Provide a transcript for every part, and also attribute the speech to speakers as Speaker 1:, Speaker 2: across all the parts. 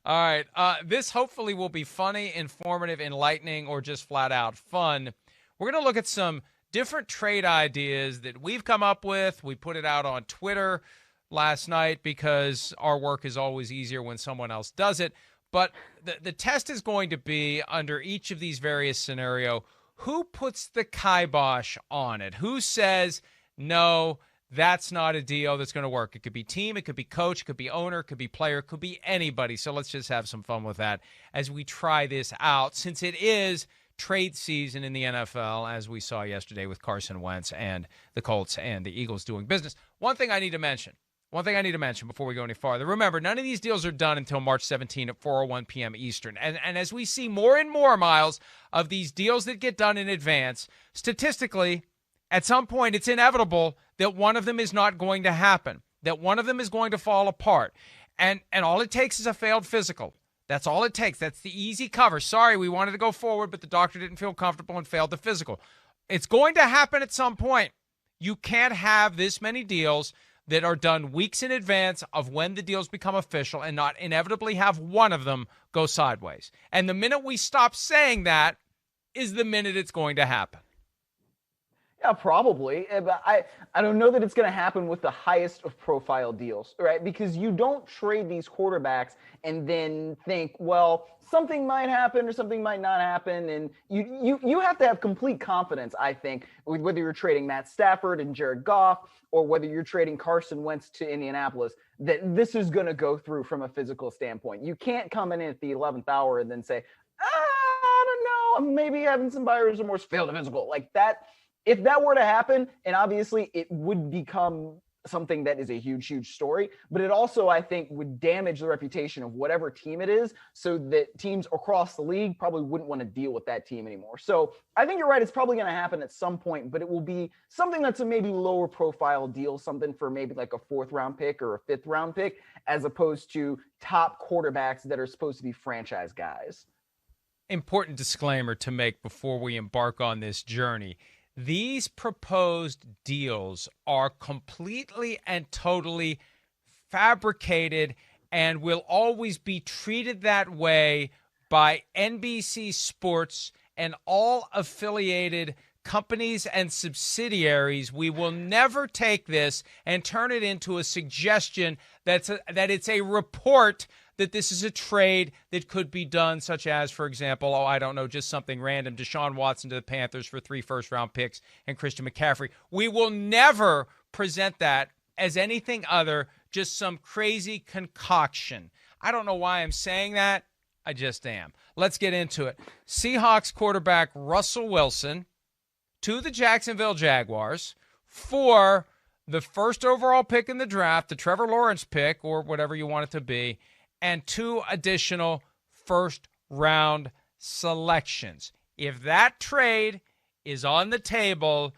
Speaker 1: All right. This hopefully will be funny, informative, enlightening, or just flat out fun. We're going to look at some different trade ideas that we've come up with. We put it out on Twitter last night because our work is always easier when someone else does it. But the test is going to be, under each of these various scenarios, who puts the kibosh on it? Who says, no, that's not a deal that's going to work? It could be team, it could be coach, it could be owner, it could be player, it could be anybody. So let's just have some fun with that as we try this out, since it is trade season in the NFL, as we saw yesterday with Carson Wentz and the Colts and the Eagles doing business. One thing I need to mention before we go any farther. Remember, none of these deals are done until March 17 at 4:01 p.m. Eastern. And as we see more and more, Myles, of these deals that get done in advance, statistically, at some point it's inevitable that one of them is not going to happen, that one of them is going to fall apart. And all it takes is a failed physical. That's all it takes. That's the easy cover. Sorry, we wanted to go forward, but the doctor didn't feel comfortable and failed the physical. It's going to happen at some point. You can't have this many deals that are done weeks in advance of when the deals become official and not inevitably have one of them go sideways. And the minute we stop saying that is the minute it's going to happen.
Speaker 2: Yeah, probably. But I don't know that it's going to happen with the highest of profile deals, right? Because you don't trade these quarterbacks and then think, well, something might happen or something might not happen. And you have to have complete confidence, I think, with whether you're trading Matt Stafford and Jared Goff or whether you're trading Carson Wentz to Indianapolis, that this is going to go through from a physical standpoint. You can't come in at the 11th hour and then say, I don't know, I'm maybe having some buyer's remorse, failed a physical. Like that. If that were to happen, and obviously it would become something that is a huge, huge story, but it also, I think, would damage the reputation of whatever team it is, so that teams across the league probably wouldn't want to deal with that team anymore. So I think you're right. It's probably going to happen at some point, but it will be something that's a maybe lower profile deal, something for maybe like a 4th-round pick or a 5th-round pick, as opposed to top quarterbacks that are supposed to be franchise guys.
Speaker 1: Important disclaimer to make before we embark on this journey. These proposed deals are completely and totally fabricated and will always be treated that way by NBC Sports and all affiliated companies and subsidiaries. We will never take this and turn it into a suggestion that it's a report that this is a trade that could be done, such as, for example, I don't know, just something random, Deshaun Watson to the Panthers for 3 first-round picks and Christian McCaffrey. We will never present that as anything other, just some crazy concoction. I don't know why I'm saying that. I just am. Let's get into it. Seahawks quarterback Russell Wilson to the Jacksonville Jaguars for the first overall pick in the draft, the Trevor Lawrence pick, or whatever you want it to be, and 2 additional first-round selections. If that trade is on the table,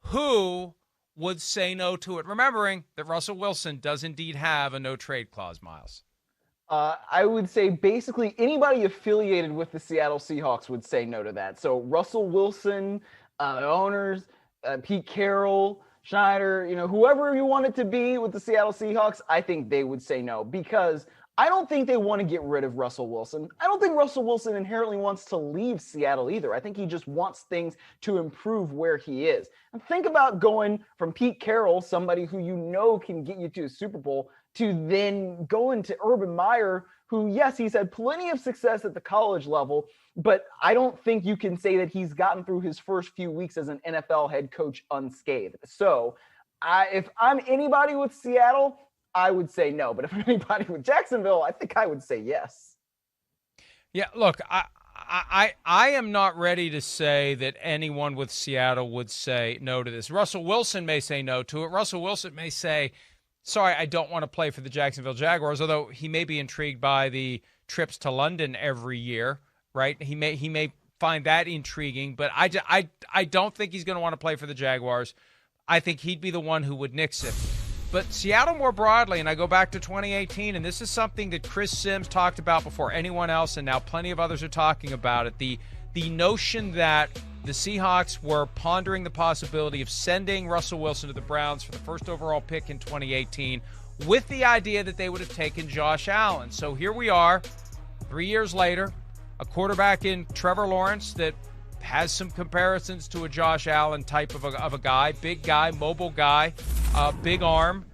Speaker 1: who would say no to it? Remembering that Russell Wilson does indeed have a no-trade clause, Myles.
Speaker 2: I would say basically anybody affiliated with the Seattle Seahawks would say no to that. So Russell Wilson, owners, Pete Carroll, Schneider, whoever you want it to be with the Seattle Seahawks, I think they would say no, because I don't think they want to get rid of Russell Wilson. I don't think Russell Wilson inherently wants to leave Seattle either. I think he just wants things to improve where he is. And think about going from Pete Carroll, somebody who can get you to a Super Bowl, to then going to Urban Meyer, who, yes, he's had plenty of success at the college level, but I don't think you can say that he's gotten through his first few weeks as an NFL head coach unscathed. So if I'm anybody with Seattle, I would say no. But if anybody with Jacksonville, I think I would say yes.
Speaker 1: Yeah, look, I am not ready to say that anyone with Seattle would say no to this. Russell Wilson may say no to it. Russell Wilson may say, sorry, I don't want to play for the Jacksonville Jaguars, although he may be intrigued by the trips to London every year, right? He may find that intriguing, but I don't think he's going to want to play for the Jaguars. I think he'd be the one who would nix it. But Seattle more broadly, and I go back to 2018, and this is something that Chris Sims talked about before anyone else, and now plenty of others are talking about it, the notion that the Seahawks were pondering the possibility of sending Russell Wilson to the Browns for the first overall pick in 2018 with the idea that they would have taken Josh Allen. So here we are, 3 years later, a quarterback in Trevor Lawrence that has some comparisons to a Josh Allen type of a guy, big guy, mobile guy, big arm.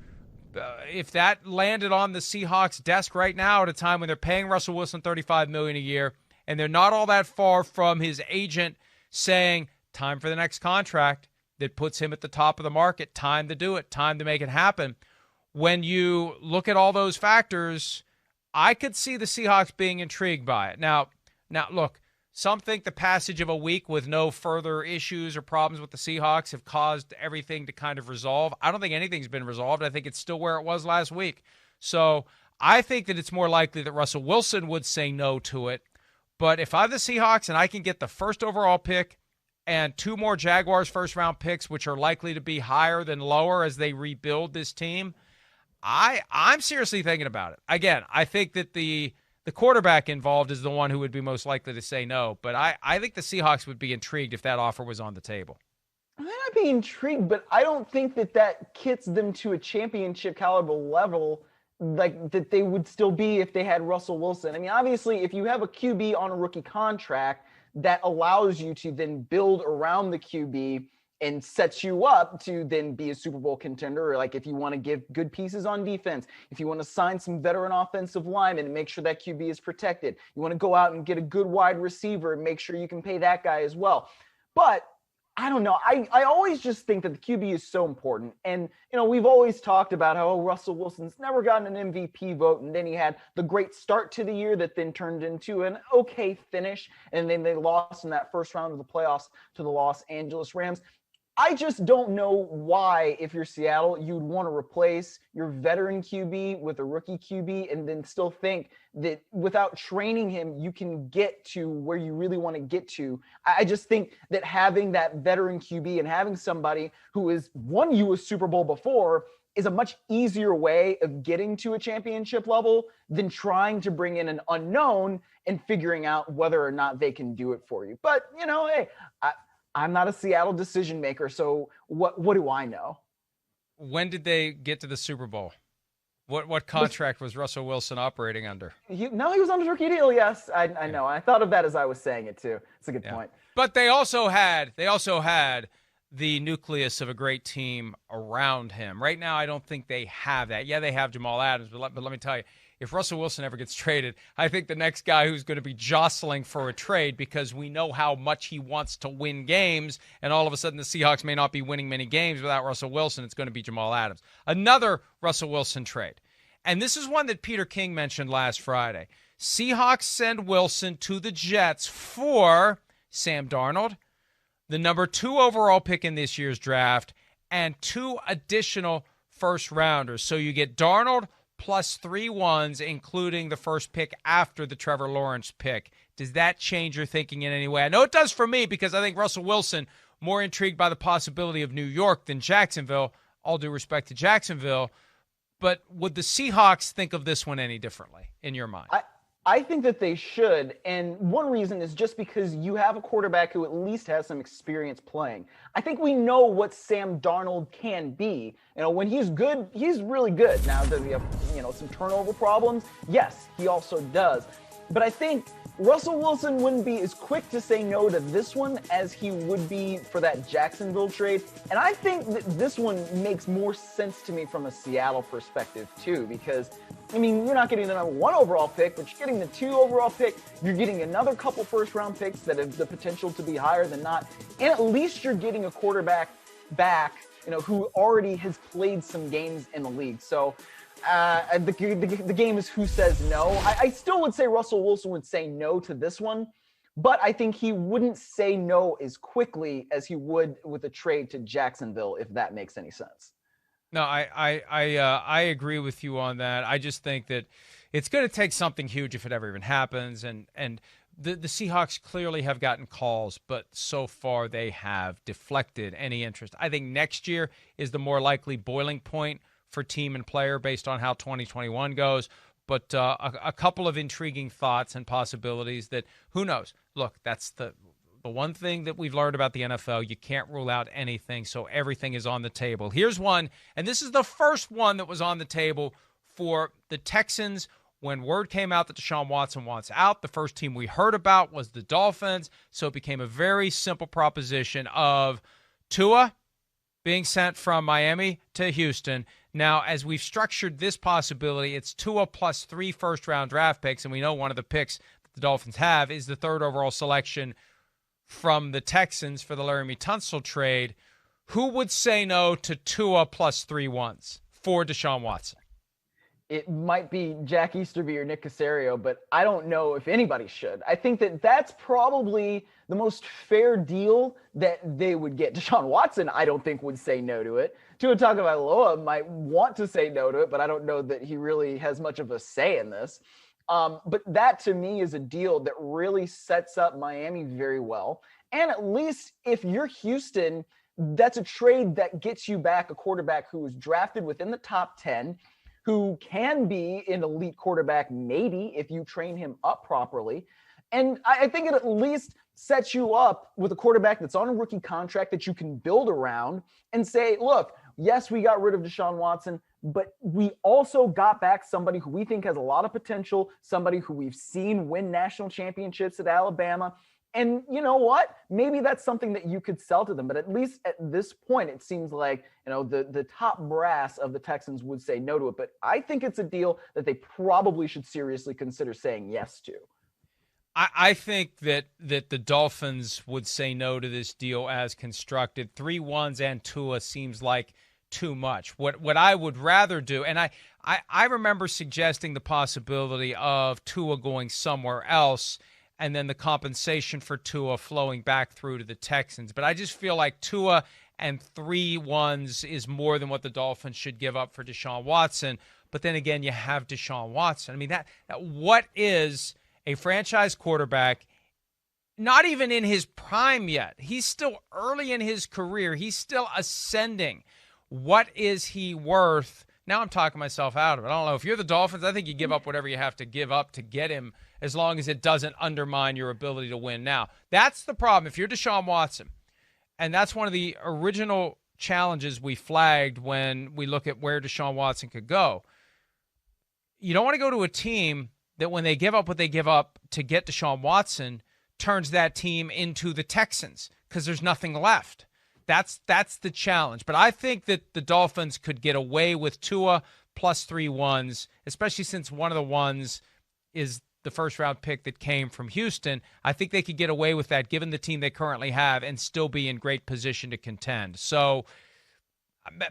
Speaker 1: If that landed on the Seahawks' desk right now at a time when they're paying Russell Wilson $35 million a year and they're not all that far from his agent saying, time for the next contract that puts him at the top of the market, time to do it, time to make it happen. When you look at all those factors, I could see the Seahawks being intrigued by it. Now, look, some think the passage of a week with no further issues or problems with the Seahawks have caused everything to kind of resolve. I don't think anything's been resolved. I think it's still where it was last week. So I think that it's more likely that Russell Wilson would say no to it. But if I'm the Seahawks and I can get the first overall pick and 2 more Jaguars first-round picks, which are likely to be higher than lower as they rebuild this team, I'm seriously thinking about it. Again, I think that the quarterback involved is the one who would be most likely to say no, but I think the Seahawks would be intrigued if that offer was on the table.
Speaker 2: I might be intrigued, but I don't think that kits them to a championship caliber level like that they would still be if they had Russell Wilson. I mean, obviously, if you have a QB on a rookie contract, that allows you to then build around the QB and sets you up to then be a Super Bowl contender. Or like if you want to give good pieces on defense, if you want to sign some veteran offensive linemen and make sure that QB is protected, you want to go out and get a good wide receiver and make sure you can pay that guy as well. But I don't know. I always just think that the QB is so important. And, we've always talked about how Russell Wilson's never gotten an MVP vote. And then he had the great start to the year that then turned into an okay finish. And then they lost in that first round of the playoffs to the Los Angeles Rams. I just don't know why, if you're Seattle, you'd want to replace your veteran QB with a rookie QB and then still think that without training him, you can get to where you really want to get to. I just think that having that veteran QB and having somebody who has won you a Super Bowl before is a much easier way of getting to a championship level than trying to bring in an unknown and figuring out whether or not they can do it for you. But, hey, I'm not a Seattle decision maker, so what do I know?
Speaker 1: When did they get to the Super Bowl? What contract was Russell Wilson operating under?
Speaker 2: He was on a rookie deal, yes. I know. I thought of that as I was saying it, too. It's a good point.
Speaker 1: But they also had the nucleus of a great team around him. Right now, I don't think they have that. Yeah, they have Jamal Adams, but let me tell you, if Russell Wilson ever gets traded, I think the next guy who's going to be jostling for a trade, because we know how much he wants to win games, and all of a sudden the Seahawks may not be winning many games without Russell Wilson, it's going to be Jamal Adams. Another Russell Wilson trade. And this is one that Peter King mentioned last Friday. Seahawks send Wilson to the Jets for Sam Darnold, the number 2 overall pick in this year's draft, and 2 additional first-rounders. So you get Darnold plus 3 ones, including the first pick after the Trevor Lawrence pick. Does that change your thinking in any way? I know it does for me, because I think Russell Wilson, more intrigued by the possibility of New York than Jacksonville, all due respect to Jacksonville. But would the Seahawks think of this one any differently in your mind?
Speaker 2: I think that they should, and one reason is just because you have a quarterback who at least has some experience playing. I think we know what Sam Darnold can be. When he's good, he's really good. Now, does he have, some turnover problems? Yes, he also does. But I think Russell Wilson wouldn't be as quick to say no to this one as he would be for that Jacksonville trade. And I think that this one makes more sense to me from a Seattle perspective, too, because you're not getting the number 1 overall pick, but you're getting the 2 overall pick. You're getting another couple first-round picks that have the potential to be higher than not. And at least you're getting a quarterback back, who already has played some games in the league. So the game is who says no. I still would say Russell Wilson would say no to this one, but I think he wouldn't say no as quickly as he would with a trade to Jacksonville, if that makes any sense.
Speaker 1: No, I agree with you on that. I just think that it's going to take something huge if it ever even happens. And the Seahawks clearly have gotten calls, but so far they have deflected any interest. I think next year is the more likely boiling point for team and player based on how 2021 goes. But a couple of intriguing thoughts and possibilities that, who knows? Look, that's the one thing that we've learned about the NFL. You can't rule out anything, so everything is on the table. Here's one, and this is the first one that was on the table for the Texans When word came out that Deshaun Watson wants out, the first team we heard about was the Dolphins. So it became a very simple proposition of Tua being sent from Miami to Houston. Now, as we've structured this possibility, it's Tua plus 3 first-round draft picks, and we know one of the picks that the Dolphins have is the 3rd overall selection from the Texans for the Laramie Tunsil trade. Who would say no to Tua plus 3 ones for Deshaun Watson?
Speaker 2: It might be Jack Easterby or Nick Caserio, but I don't know if anybody should. I think that that's probably the most fair deal that they would get. Deshaun Watson, I don't think, would say no to it. Tua Tagovailoa might want to say no to it, but I don't know that he really has much of a say in this. But that, to me, is a deal that really sets up Miami very well. And at least if you're Houston, that's a trade that gets you back a quarterback who was drafted within the top 10, who can be an elite quarterback maybe if you train him up properly. And I think it at least sets you up with a quarterback that's on a rookie contract that you can build around and say, look, yes, we got rid of Deshaun Watson, but we also got back somebody who we think has a lot of potential, somebody who we've seen win national championships at Alabama. And you know what? Maybe that's something that you could sell to them. But at least at this point, it seems like, the top brass of the Texans would say no to it. But I think it's a deal that they probably should seriously consider saying yes to.
Speaker 1: I think that the Dolphins would say no to this deal as constructed. 3 ones and Tua seems like too much. What I would rather do, and I remember suggesting the possibility of Tua going somewhere else and then the compensation for Tua flowing back through to the Texans. But I just feel like Tua and 3 ones is more than what the Dolphins should give up for Deshaun Watson. But then again, you have Deshaun Watson. I mean, that what is a franchise quarterback, not even in his prime yet. He's still early in his career. He's still ascending. What is he worth? Now I'm talking myself out of it. I don't know. If you're the Dolphins, I think you give up whatever you have to give up to get him, as long as it doesn't undermine your ability to win. Now, that's the problem. If you're Deshaun Watson, and that's one of the original challenges we flagged when we look at where Deshaun Watson could go, you don't want to go to a team that when they give up what they give up to get Deshaun Watson turns that team into the Texans because there's nothing left. That's the challenge. But I think that the Dolphins could get away with Tua plus 3 ones, especially since one of the ones is the first-round pick that came from Houston. I think they could get away with that given the team they currently have and still be in great position to contend. So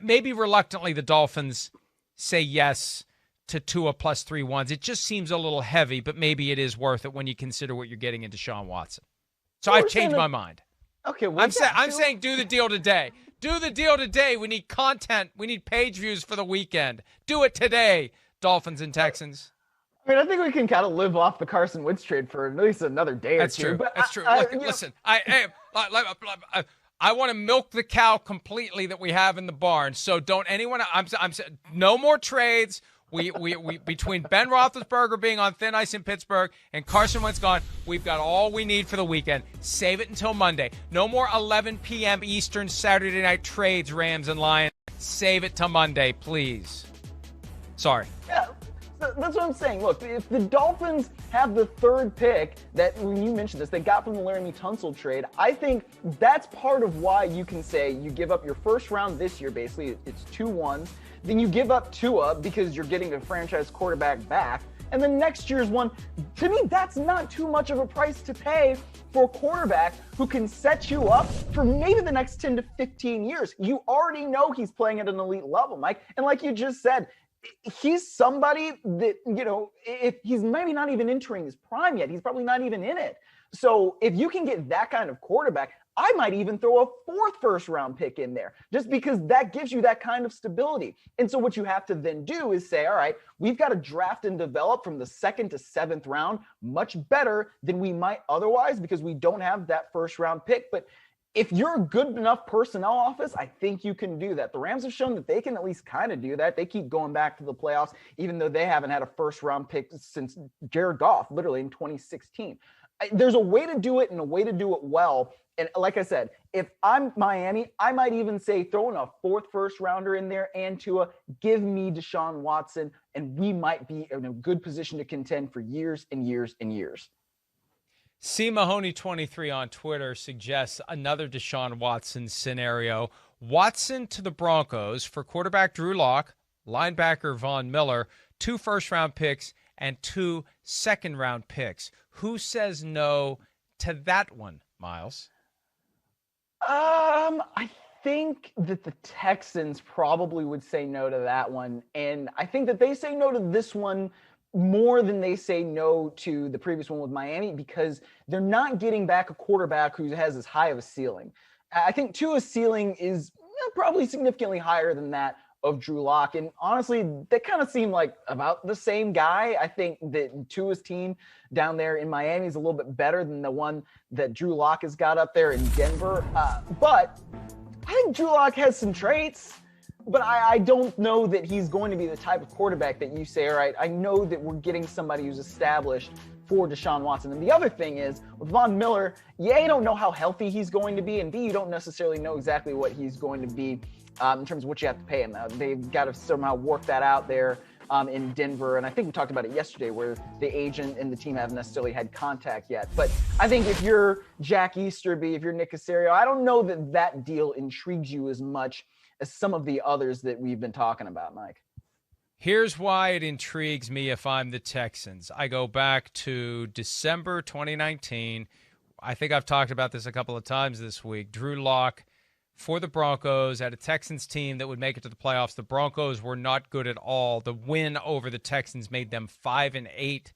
Speaker 1: maybe reluctantly the Dolphins say yes to Tua plus 3 ones. It just seems a little heavy, but maybe it is worth it when you consider what you're getting in Deshaun Watson. So I've changed my mind.
Speaker 2: Okay, well,
Speaker 1: I'm saying do the deal today. Do the deal today. We need content. We need page views for the weekend. Do it today, Dolphins and Texans.
Speaker 2: I mean, I think we can kind of live off the Carson Wentz trade for at least another day or two.
Speaker 1: That's true.
Speaker 2: But
Speaker 1: That's true. Look, listen, I want to milk the cow completely that we have in the barn. So don't anyone. I'm no more trades. We between Ben Roethlisberger being on thin ice in Pittsburgh and Carson Wentz gone, we've got all we need for the weekend. Save it until Monday. No more 11 p.m. Eastern Saturday night trades, Rams and Lions. Save it till Monday, please. Sorry.
Speaker 2: Yeah, that's what I'm saying. Look, if the Dolphins have the 3rd pick that, when you mentioned this, they got from the Laramie Tunsil trade, I think that's part of why you can say you give up your first round this year, basically. It's 2 ones. Then you give up Tua because you're getting a franchise quarterback back. And then next year's one, to me, that's not too much of a price to pay for a quarterback who can set you up for maybe the next 10 to 15 years. You already know he's playing at an elite level, Mike. And like you just said, he's somebody that, if he's maybe not even entering his prime yet, he's probably not even in it. So if you can get that kind of quarterback, I might even throw a 4th first-round pick in there just because that gives you that kind of stability. And so what you have to then do is say, all right, we've got to draft and develop from the 2nd to 7th round much better than we might otherwise because we don't have that first-round pick. But if you're a good enough personnel office, I think you can do that. The Rams have shown that they can at least kind of do that. They keep going back to the playoffs, even though they haven't had a first-round pick since Jared Goff, literally in 2016. There's a way to do it and a way to do it well. And like I said, if I'm Miami, I might even say throwing a fourth first rounder in there and Tua, give me Deshaun Watson, and we might be in a good position to contend for years and years and years.
Speaker 1: C. Mahoney23 on Twitter suggests another Deshaun Watson scenario. Watson to the Broncos for quarterback Drew Lock, linebacker Von Miller, 2 first-round picks, and 2 second-round picks. Who says no to that one, Myles?
Speaker 2: I think that the Texans probably would say no to that one. And I think that they say no to this one more than they say no to the previous one with Miami, because they're not getting back a quarterback who has as high of a ceiling. I think Tua's ceiling is probably significantly higher than that of Drew Lock. And honestly, they kind of seem like about the same guy. I think that Tua's team down there in Miami is a little bit better than the one that Drew Lock has got up there in Denver. But I think Drew Lock has some traits, but I don't know that he's going to be the type of quarterback that you say, all right, I know that we're getting somebody who's established for Deshaun Watson. And the other thing is, with Von Miller, you don't know how healthy he's going to be, and B, you don't necessarily know exactly what he's going to be in terms of what you have to pay him. They've got to somehow work that out there in Denver. And I think we talked about it yesterday where the agent and the team haven't necessarily had contact yet. But I think if you're Jack Easterby, if you're Nick Caserio, I don't know that that deal intrigues you as much as some of the others that we've been talking about, Mike.
Speaker 1: Here's why it intrigues me if I'm the Texans. I go back to December 2019. I think I've talked about this a couple of times this week. Drew Lock for the Broncos at a Texans team that would make it to the playoffs. The Broncos were not good at all. The win over the Texans made them 5-8.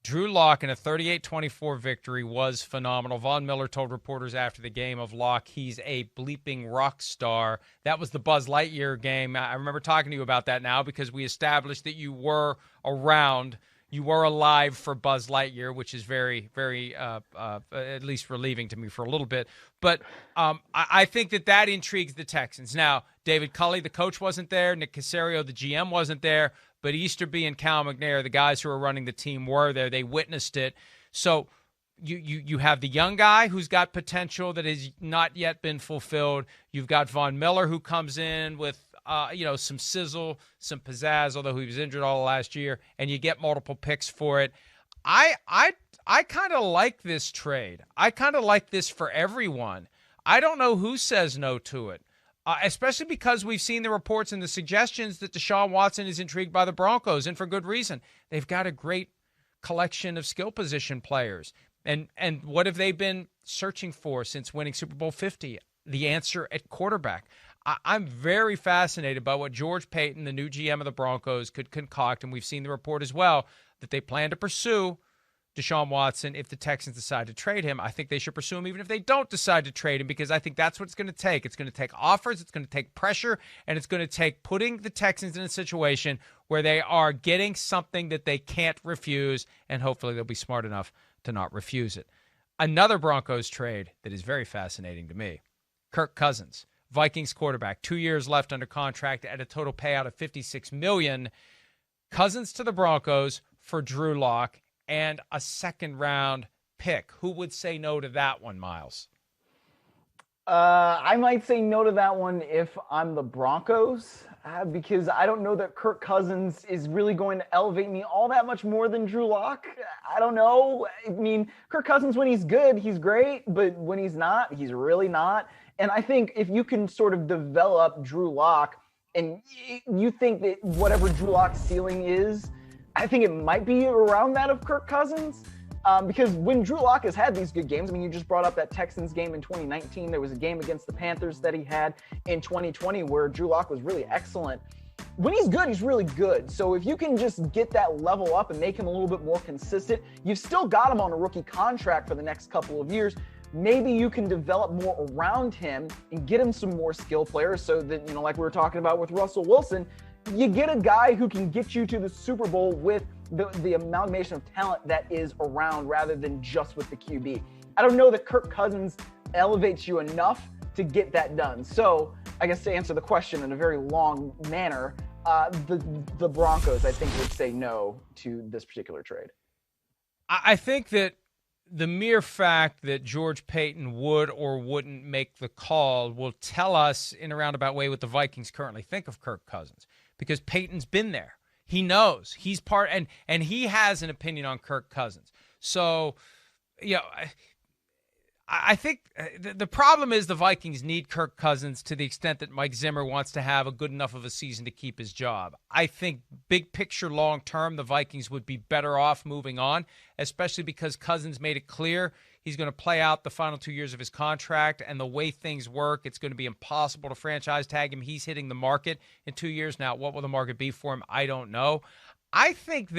Speaker 1: Drew Lock in a 38-24 victory was phenomenal. Von Miller told reporters after the game of Lock, he's a bleeping rock star. That was the Buzz Lightyear game. I remember talking to you about that now because we established that you were around. You were alive for Buzz Lightyear, which is very, very, at least relieving to me for a little bit. But I think that intrigues the Texans. Now, David Culley, the coach, wasn't there. Nick Caserio, the GM, wasn't there. But Easterby and Cal McNair, the guys who are running the team, were there. They witnessed it. So you have the young guy who's got potential that has not yet been fulfilled. You've got Von Miller who comes in with some sizzle, some pizzazz, although he was injured all last year, and you get multiple picks for it. I kind of like this trade. I kind of like this for everyone. I don't know who says no to it, especially because we've seen the reports and the suggestions that Deshaun Watson is intrigued by the Broncos, and for good reason. They've got a great collection of skill position players. And what have they been searching for since winning Super Bowl 50? The answer at quarterback. I'm very fascinated by what George Payton, the new GM of the Broncos, could concoct, and we've seen the report as well that they plan to pursue Deshaun Watson if the Texans decide to trade him. I think they should pursue him even if they don't decide to trade him, because I think that's what it's going to take. It's going to take offers, it's going to take pressure, and it's going to take putting the Texans in a situation where they are getting something that they can't refuse, and hopefully they'll be smart enough to not refuse it. Another Broncos trade that is very fascinating to me, Kirk Cousins. Vikings quarterback, 2 years left under contract at a total payout of $56 million. Cousins to the Broncos for Drew Lock and a second-round pick. Who would say no to that one, Myles?
Speaker 2: I might say no to that one if I'm the Broncos, because I don't know that Kirk Cousins is really going to elevate me all that much more than Drew Lock. I don't know. I mean, Kirk Cousins, when he's good, he's great, but when he's not, he's really not. And I think if you can sort of develop Drew Lock and you think that whatever Drew Lock's ceiling is, I think it might be around that of Kirk Cousins. Because when Drew Lock has had these good games, I mean, you just brought up that Texans game in 2019. There was a game against the Panthers that he had in 2020 where Drew Lock was really excellent. When he's good, he's really good. So if you can just get that level up and make him a little bit more consistent, you've still got him on a rookie contract for the next couple of years. Maybe you can develop more around him and get him some more skill players so that, like we were talking about with Russell Wilson, you get a guy who can get you to the Super Bowl with the amalgamation of talent that is around rather than just with the QB. I don't know that Kirk Cousins elevates you enough to get that done. So I guess to answer the question in a very long manner, the Broncos, I think, would say no to this particular trade.
Speaker 1: I think that the mere fact that George Paton would or wouldn't make the call will tell us in a roundabout way what the Vikings currently think of Kirk Cousins, because Paton's been there. He knows he's part, and he has an opinion on Kirk Cousins. So, I think the problem is the Vikings need Kirk Cousins to the extent that Mike Zimmer wants to have a good enough of a season to keep his job. I think big picture long term, the Vikings would be better off moving on, especially because Cousins made it clear he's going to play out the final 2 years of his contract, and the way things work, it's going to be impossible to franchise tag him. He's hitting the market in 2 years. Now, what will the market be for him? I don't know. I think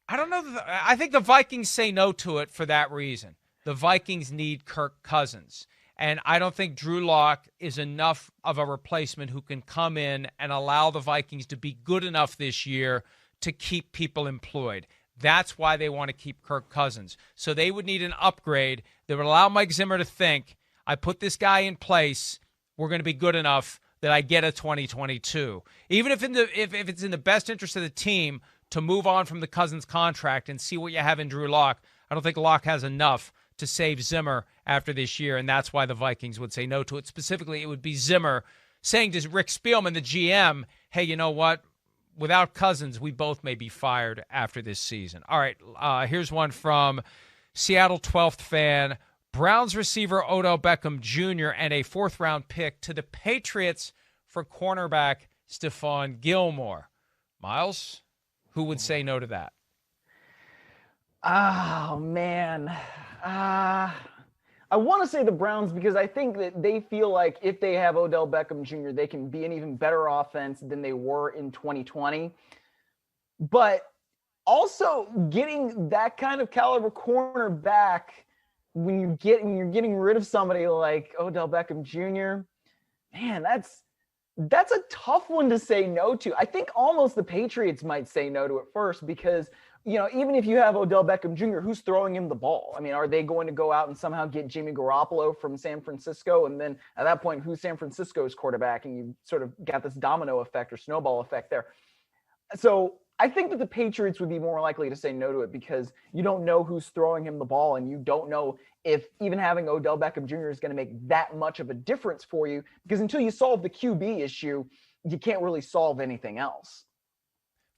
Speaker 1: I don't know. I think the Vikings say no to it for that reason. The Vikings need Kirk Cousins. And I don't think Drew Lock is enough of a replacement who can come in and allow the Vikings to be good enough this year to keep people employed. That's why they want to keep Kirk Cousins. So they would need an upgrade that would allow Mike Zimmer to think, I put this guy in place, we're going to be good enough that I get a 2022. Even if it's in the best interest of the team to move on from the Cousins contract and see what you have in Drew Lock, I don't think Lock has enough to save Zimmer after this year, and that's why the Vikings would say no to it. Specifically, it would be Zimmer saying to Rick Spielman, the GM, hey, you know what? Without Cousins, we both may be fired after this season. All right, here's one from Seattle 12th fan. Browns receiver Odell Beckham Jr. and a fourth-round pick to the Patriots for cornerback Stephon Gilmore. Myles? Who would say no to that?
Speaker 2: Oh, man. I want to say the Browns because I think that they feel like if they have Odell Beckham Jr., they can be an even better offense than they were in 2020. But also getting that kind of caliber corner back when you're getting rid of somebody like Odell Beckham Jr., man, that's a tough one to say no to. I think almost the Patriots might say no to it first because, even if you have Odell Beckham Jr., who's throwing him the ball? I mean, are they going to go out and somehow get Jimmy Garoppolo from San Francisco? And then at that point, who's San Francisco's quarterback? And you sort of got this domino effect or snowball effect there. So I think that the Patriots would be more likely to say no to it because you don't know who's throwing him the ball and you don't know if even having Odell Beckham Jr. is going to make that much of a difference for you because until you solve the QB issue, you can't really solve anything else.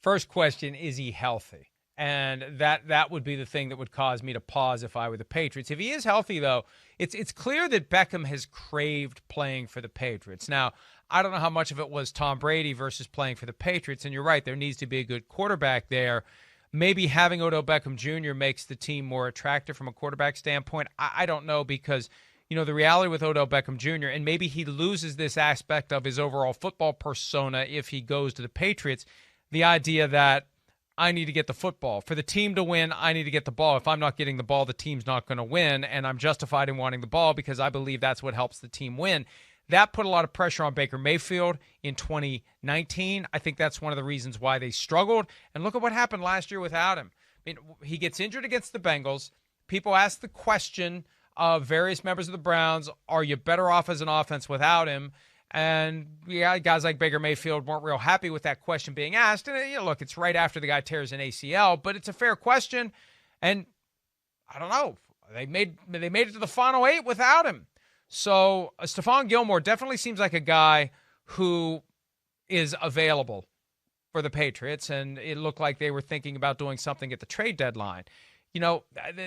Speaker 1: First question, is he healthy? And that would be the thing that would cause me to pause if I were the Patriots. If he is healthy, though, it's clear that Beckham has craved playing for the Patriots. Now, I don't know how much of it was Tom Brady versus playing for the Patriots, and you're right, there needs to be a good quarterback there. Maybe having Odell Beckham Jr. makes the team more attractive from a quarterback standpoint. I don't know because, the reality with Odell Beckham Jr., and maybe he loses this aspect of his overall football persona if he goes to the Patriots, the idea that I need to get the football. For the team to win, I need to get the ball. If I'm not getting the ball, the team's not going to win, and I'm justified in wanting the ball because I believe that's what helps the team win. That put a lot of pressure on Baker Mayfield in 2019. I think that's one of the reasons why they struggled. And look at what happened last year without him. I mean, he gets injured against the Bengals. People ask the question of various members of the Browns, are you better off as an offense without him? And, guys like Baker Mayfield weren't real happy with that question being asked. And, look, it's right after the guy tears an ACL, but it's a fair question. And I don't know. They made it to the final 8 without him. So Stephon Gilmore definitely seems like a guy who is available for the Patriots, and it looked like they were thinking about doing something at the trade deadline.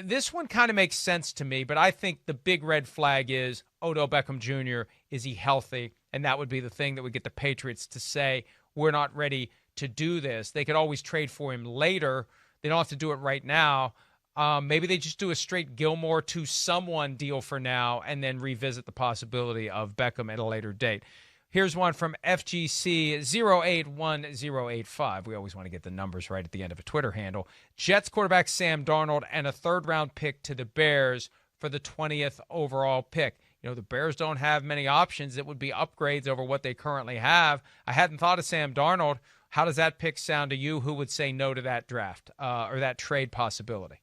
Speaker 1: This one kind of makes sense to me, but I think the big red flag is Odell Beckham Jr., is he healthy? And that would be the thing that would get the Patriots to say, we're not ready to do this. They could always trade for him later. They don't have to do it right now. Maybe they just do a straight Gilmore to someone deal for now and then revisit the possibility of Beckham at a later date. Here's one from FGC 081085. We always want to get the numbers right at the end of a Twitter handle. Jets quarterback Sam Darnold and a third-round pick to the Bears for the 20th overall pick. The Bears don't have many options that would be upgrades over what they currently have. I hadn't thought of Sam Darnold. How does that pick sound to you? Who would say no to that draft or that trade possibility?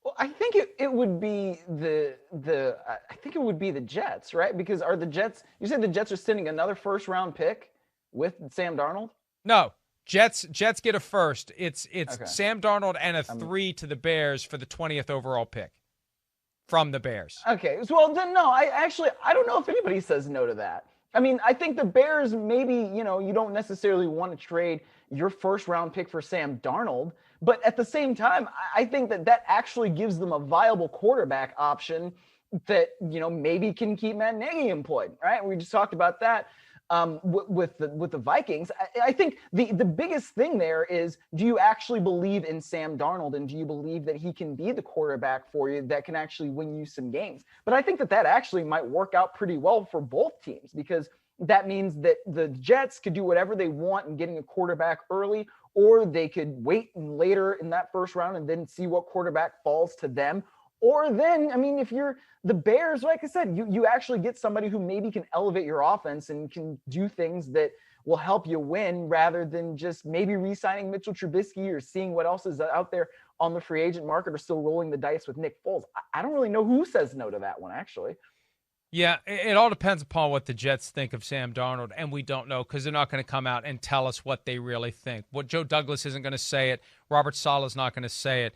Speaker 2: Well, I think it would be the Jets, right? Because are the Jets? You said the Jets are sending another first-round pick with Sam Darnold?
Speaker 1: No, Jets get a first. It's
Speaker 2: Okay.
Speaker 1: Sam Darnold and a 3 to the Bears for the 20th overall pick from the Bears.
Speaker 2: Okay, well then no, I don't know if anybody says no to that. I mean, I think the Bears maybe, you don't necessarily want to trade your first round pick for Sam Darnold, but at the same time, I think that actually gives them a viable quarterback option that, maybe can keep Matt Nagy employed, right? We just talked about that. With the Vikings, I think the biggest thing there is, do you actually believe in Sam Darnold, and do you believe that he can be the quarterback for you that can actually win you some games? But I think that actually might work out pretty well for both teams, because that means that the Jets could do whatever they want in getting a quarterback early, or they could wait later in that first round and then see what quarterback falls to them. Or then, I mean, if you're the Bears, like I said, you actually get somebody who maybe can elevate your offense and can do things that will help you win, rather than just maybe re-signing Mitchell Trubisky or seeing what else is out there on the free agent market, or still rolling the dice with Nick Foles. I don't really know who says no to that one, actually.
Speaker 1: Yeah, it all depends upon what the Jets think of Sam Darnold, and we don't know, because they're not going to come out and tell us what they really think. What Joe Douglas isn't going to say it. Robert Saleh's not going to say it.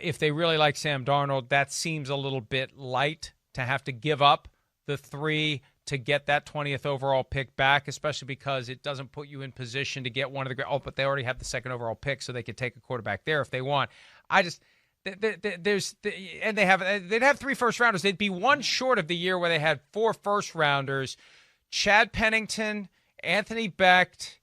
Speaker 1: If they really like Sam Darnold, that seems a little bit light to have to give up the 3 to get that 20th overall pick back, especially because it doesn't put you in position to get one of the great. Oh, but they already have the second overall pick, so they could take a quarterback there if they want. And they'd have 3 first rounders. They'd be one short of the year where they had 4 first rounders. Chad Pennington, Anthony Becht.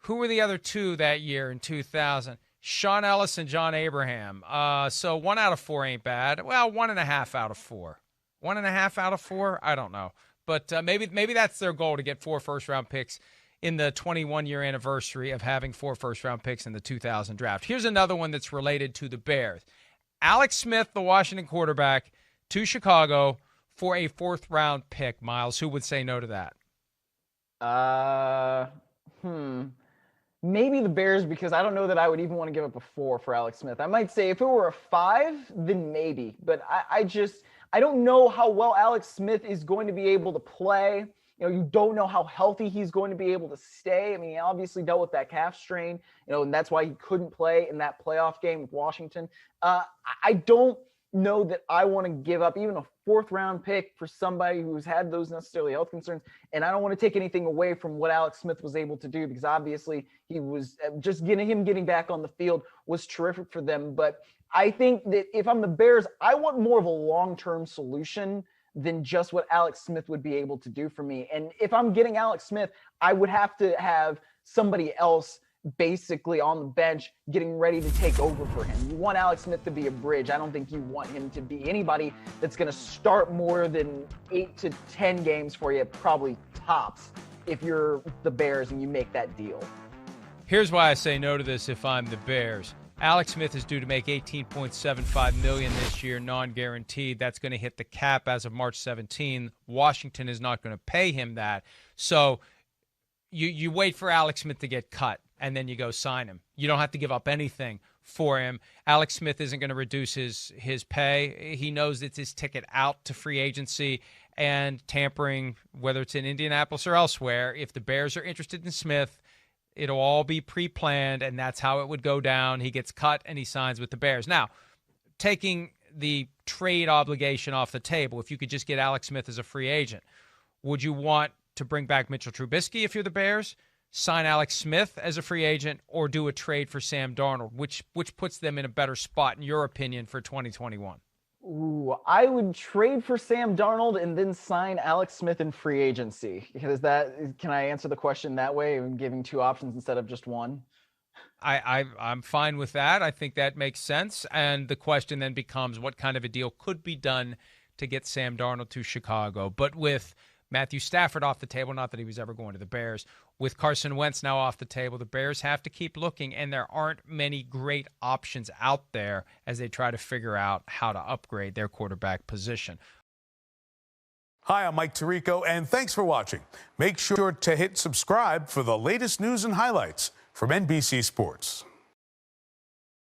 Speaker 1: Who were the other 2 that year in 2000? Sean Ellis and John Abraham. So 1 out of 4 ain't bad. Well, 1.5 out of 4. 1.5 out of 4? I don't know. But maybe that's their goal, to get 4 first-round picks in the 21-year anniversary of having 4 first-round picks in the 2000 draft. Here's another one that's related to the Bears. Alex Smith, the Washington quarterback, to Chicago for a 4th-round pick. Miles, who would say no to that?
Speaker 2: Maybe the Bears, because I don't know that I would even want to give up a 4 for Alex Smith. I might say if it were a 5, then maybe. But I don't know how well Alex Smith is going to be able to play. You don't know how healthy he's going to be able to stay. I mean, he obviously dealt with that calf strain, and that's why he couldn't play in that playoff game with Washington. I don't know that I want to give up even a 4th-round pick for somebody who's had those necessarily health concerns. And I don't want to take anything away from what Alex Smith was able to do, because obviously he was just getting back on the field was terrific for them. But I think that if I'm the Bears, I want more of a long-term solution than just what Alex Smith would be able to do for me. And if I'm getting Alex Smith, I would have to have somebody else basically on the bench getting ready to take over for him. You want Alex Smith to be a bridge. I don't think you want him to be anybody that's going to start more than 8 to 10 games for you, probably tops, if you're the Bears and you make that deal.
Speaker 1: Here's why I say no to this if I'm the Bears. Alex Smith is due to make $18.75 million this year, non-guaranteed. That's going to hit the cap as of March 17. Washington is not going to pay him that. So you wait for Alex Smith to get cut, and then you go sign him. You don't have to give up anything for him. Alex Smith isn't going to reduce his pay. He knows it's his ticket out to free agency, and tampering, whether it's in Indianapolis or elsewhere, if the Bears are interested in Smith, it'll all be pre-planned, and that's how it would go down. He gets cut, and he signs with the Bears. Now, taking the trade obligation off the table, if you could just get Alex Smith as a free agent, would you want to bring back Mitchell Trubisky if you're the Bears, sign Alex Smith as a free agent, or do a trade for Sam Darnold, which puts them in a better spot, in your opinion, for 2021?
Speaker 2: Ooh, I would trade for Sam Darnold and then sign Alex Smith in free agency. Can I answer the question that way, and giving 2 options instead of just 1?
Speaker 1: I'm fine with that. I think that makes sense. And the question then becomes, what kind of a deal could be done to get Sam Darnold to Chicago? But with Matthew Stafford off the table, not that he was ever going to the Bears, with Carson Wentz now off the table, the Bears have to keep looking, and there aren't many great options out there as they try to figure out how to upgrade their quarterback position.
Speaker 3: Hi, I'm Mike Tirico, and thanks for watching. Make sure to hit subscribe for the latest news and highlights from NBC Sports.